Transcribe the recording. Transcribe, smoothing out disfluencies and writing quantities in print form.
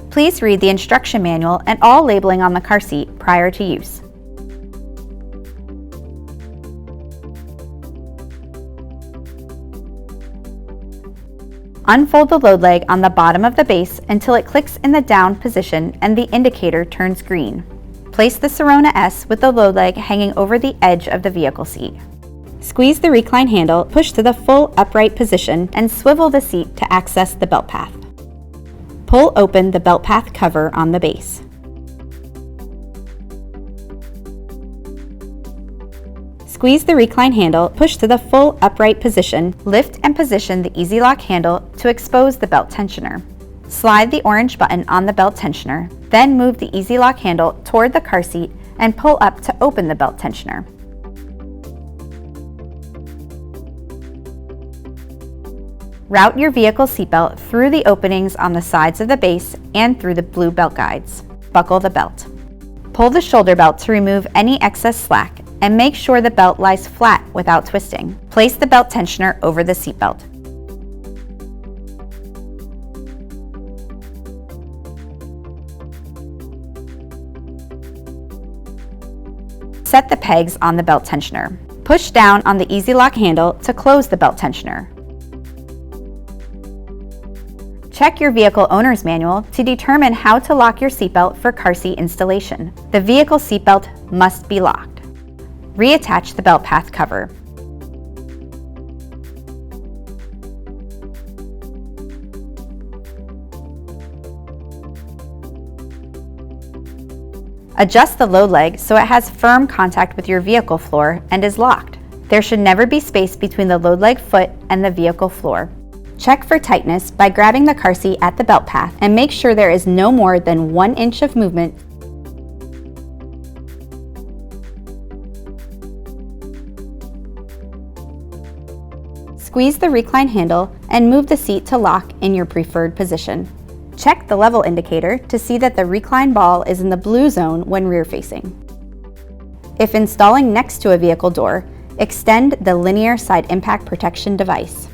Please read the instruction manual and all labeling on the car seat prior to use. Unfold the load leg on the bottom of the base until it clicks in the down position and the indicator turns green. Place the Sirona S with the load leg hanging over the edge of the vehicle seat. Squeeze the recline handle, push to the full upright position, and swivel the seat to access the belt path. Pull open the belt path cover on the base. Squeeze the recline handle, push to the full upright position, lift and position the EasyLock handle to expose the belt tensioner. Slide the orange button on the belt tensioner, then move the EasyLock handle toward the car seat and pull up to open the belt tensioner. Route your vehicle seatbelt through the openings on the sides of the base and through the blue belt guides. Buckle the belt. Pull the shoulder belt to remove any excess slack and make sure the belt lies flat without twisting. Place the belt tensioner over the seatbelt. Set the pegs on the belt tensioner. Push down on the EasyLock handle to close the belt tensioner. Check your vehicle owner's manual to determine how to lock your seatbelt for car seat installation. The vehicle seatbelt must be locked. Reattach the belt path cover. Adjust the load leg so it has firm contact with your vehicle floor and is locked. There should never be space between the load leg foot and the vehicle floor. Check for tightness by grabbing the car seat at the belt path and make sure there is no more than 1 inch of movement. Squeeze the recline handle and move the seat to lock in your preferred position. Check the level indicator to see that the recline ball is in the blue zone when rear facing. If installing next to a vehicle door, extend the linear side impact protection device.